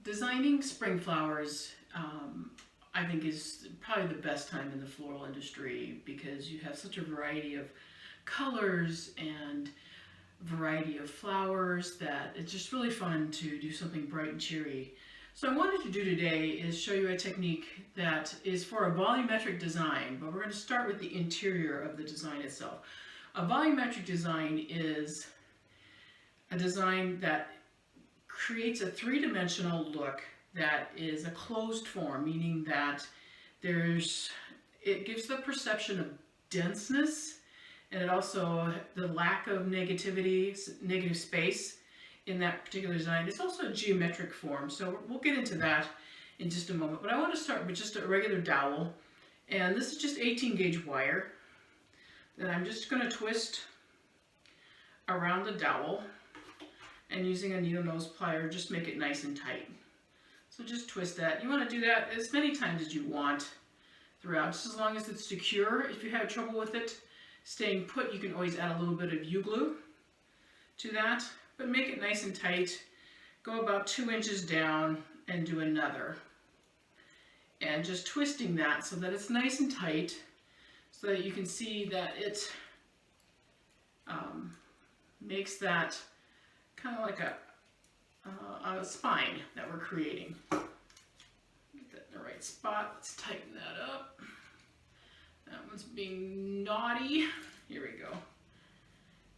Designing spring flowers, I think, is probably the best time in the floral industry because you have such a variety of colors and variety of flowers that it's just really fun to do something bright and cheery. So what I wanted to do today is show you a technique that is for a volumetric design, but we're going to start with the interior of the design itself. A volumetric design is a design that creates a three-dimensional look that is a closed form, meaning that it gives the perception of denseness, and it also the lack of negative space in that particular design. It's also a geometric form, so we'll get into that in just a moment. But I want to start with just a regular dowel, and this is just 18 gauge wire that I'm just going to twist around the dowel, and using a needle nose plier, just make it nice and tight. So just twist that. You want to do that as many times as you want throughout, just as long as it's secure. If you have trouble with it staying put, you can always add a little bit of U-glue to that, but make it nice and tight. Go about 2 inches down and do another. And just twisting that so that it's nice and tight, so that you can see that it makes that kind of like a spine that we're creating. Get that in the right spot. Let's tighten that up. That one's being naughty. Here we go.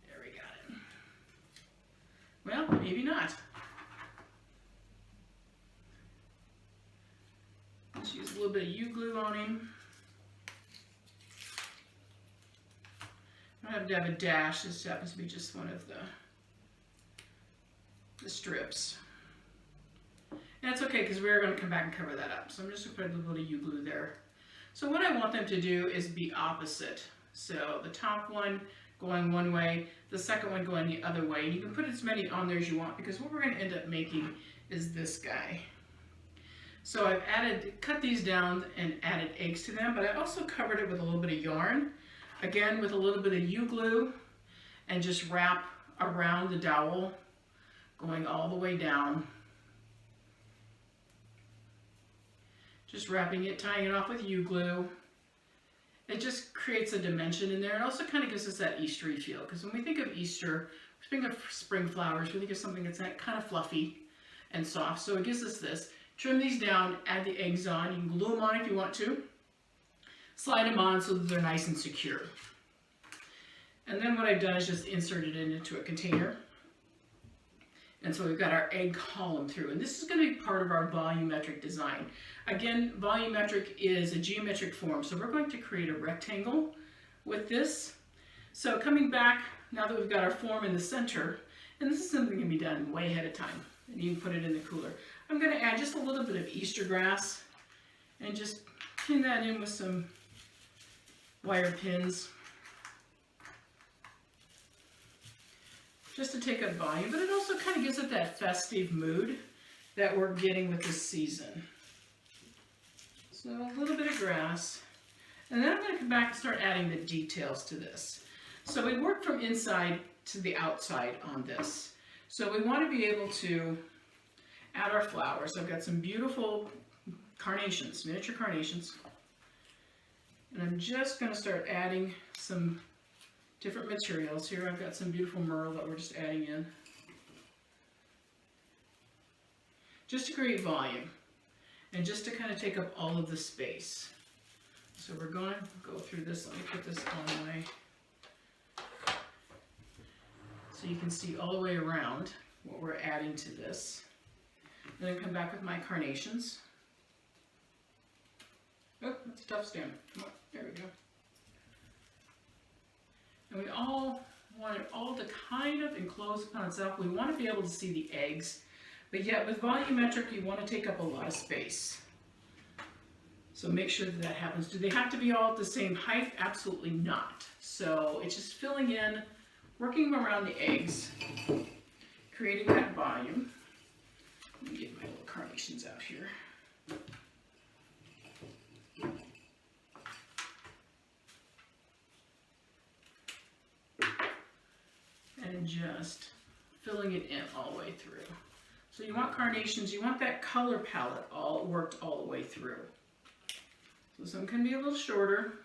There we got it. Well, maybe not. Let's use a little bit of U-glue on him. I don't have to have a dash. This happens to be just one of the strips. And that's okay because we're going to come back and cover that up. So I'm just going to put a little bit of U-glue there. So what I want them to do is be opposite. So the top one going one way, the second one going the other way. And you can put as many on there as you want, because what we're going to end up making is this guy. So I've cut these down and added eggs to them, but I also covered it with a little bit of yarn. Again, with a little bit of U-glue, and just wrap around the dowel, going all the way down. Just wrapping it, tying it off with U-glue. It just creates a dimension in there. It also kind of gives us that Eastery feel, because when we think of Easter, we think of spring flowers, we think of something that's kind of fluffy and soft. So it gives us this. Trim these down, add the eggs on. You can glue them on if you want to. Slide them on so that they're nice and secure. And then what I've done is just inserted it into a container. And so we've got our egg column through, and this is going to be part of our volumetric design. Again, volumetric is a geometric form, so we're going to create a rectangle with this. So coming back, now that we've got our form in the center, and this is something that can be done way ahead of time, and you can put it in the cooler. I'm going to add just a little bit of Easter grass, and just pin that in with some wire pins, just to take up volume, but it also kind of gives it that festive mood that we're getting with this season. So a little bit of grass, and then I'm going to come back and start adding the details to this. So we work from inside to the outside on this. So we want to be able to add our flowers. I've got some beautiful carnations, miniature carnations, and I'm just going to start adding some different materials. Here I've got some beautiful myrtle that we're just adding in, just to create volume and just to kind of take up all of the space. So we're going to go through this. Let me put this on my, so you can see all the way around what we're adding to this. Then I come back with my carnations. Oh, that's a tough stem. Come on, there we go. And we all want it all to kind of enclose upon itself. We want to be able to see the eggs, but yet with volumetric, you want to take up a lot of space. So make sure that that happens. Do they have to be all at the same height? Absolutely not. So it's just filling in, working around the eggs, creating that volume. Let me get my little carnations out here. And just filling it in all the way through. So you want carnations, you want that color palette all worked all the way through. So some can be a little shorter,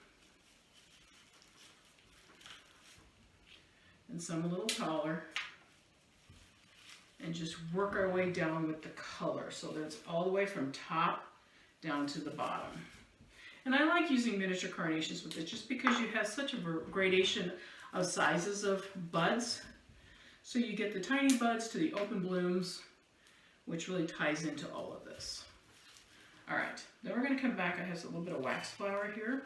and some a little taller. And just work our way down with the color so that it's all the way from top down to the bottom. And I like using miniature carnations with it just because you have such a gradation of sizes of buds. So you get the tiny buds to the open blooms, which really ties into all of this. All right, then we're going to come back. I have a little bit of wax flower here.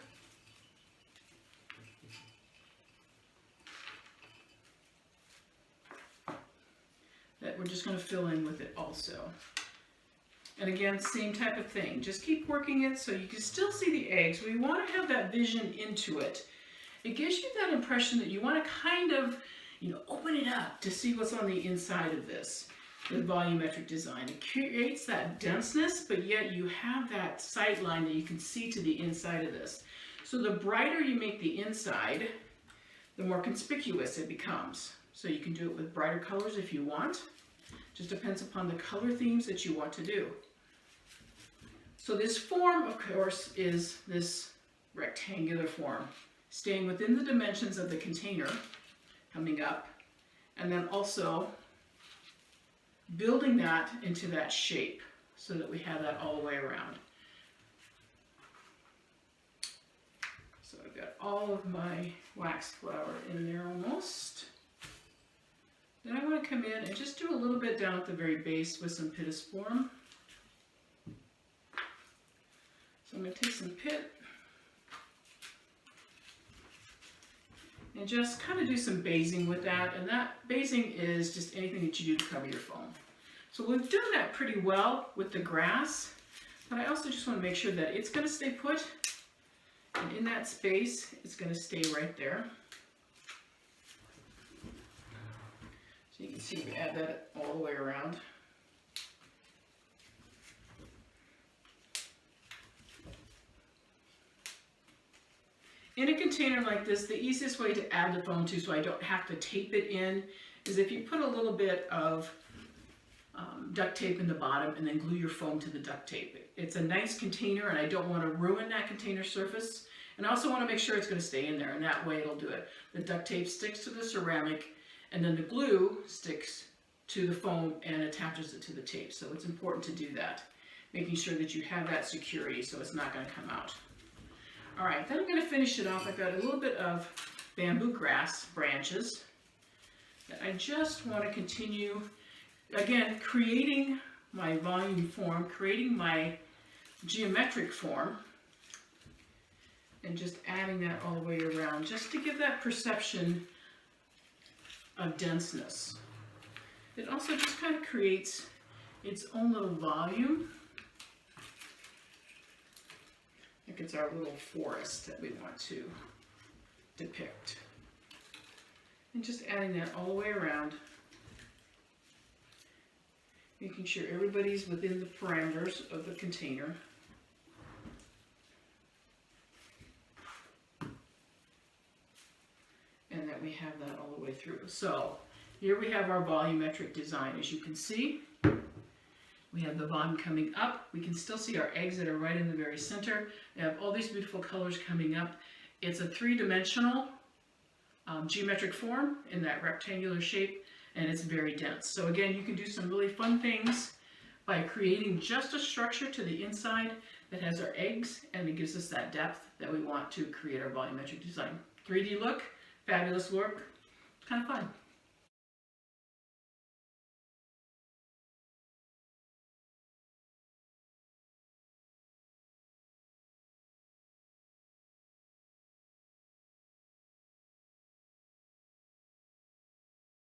That we're just going to fill in with it also. And again, same type of thing. Just keep working it so you can still see the eggs. We want to have that vision into it. It gives you that impression that you want to kind of, open it up to see what's on the inside of this. The volumetric design. It creates that denseness, but yet you have that sight line that you can see to the inside of this. So the brighter you make the inside, the more conspicuous it becomes. So you can do it with brighter colors if you want. Just depends upon the color themes that you want to do. So this form, of course, is this rectangular form, staying within the dimensions of the container, coming up, and then also building that into that shape so that we have that all the way around. So I've got all of my wax flower in there almost. Then I want to come in and just do a little bit down at the very base with some pittosporum. So I'm going to take some pit and just kind of do some basing with that. And that basing is just anything that you do to cover your foam. So we've done that pretty well with the grass, but I also just want to make sure that it's going to stay put. And in that space, it's going to stay right there. So you can see we add that all the way around. In a container like this, the easiest way to add the foam to so I don't have to tape it in is if you put a little bit of duct tape in the bottom and then glue your foam to the duct tape. It's a nice container and I don't want to ruin that container surface. And I also want to make sure it's going to stay in there, and that way it'll do it. The duct tape sticks to the ceramic, and then the glue sticks to the foam and attaches it to the tape. So it's important to do that, making sure that you have that security so it's not going to come out. All right, then I'm going to finish it off. I've got a little bit of bamboo grass branches that I just want to continue, again, creating my volume form, creating my geometric form, and just adding that all the way around just to give that perception of denseness. It also just kind of creates its own little volume. I think it's our little forest that we want to depict. And just adding that all the way around, making sure everybody's within the parameters of the container. And that we have that all the way through. So here we have our volumetric design. As you can see, we have the volume coming up. We can still see our eggs that are right in the very center. We have all these beautiful colors coming up. It's a three-dimensional geometric form in that rectangular shape, and it's very dense. So again, you can do some really fun things by creating just a structure to the inside that has our eggs, and it gives us that depth that we want to create our volumetric design. 3D look. Fabulous work. Kind of fun.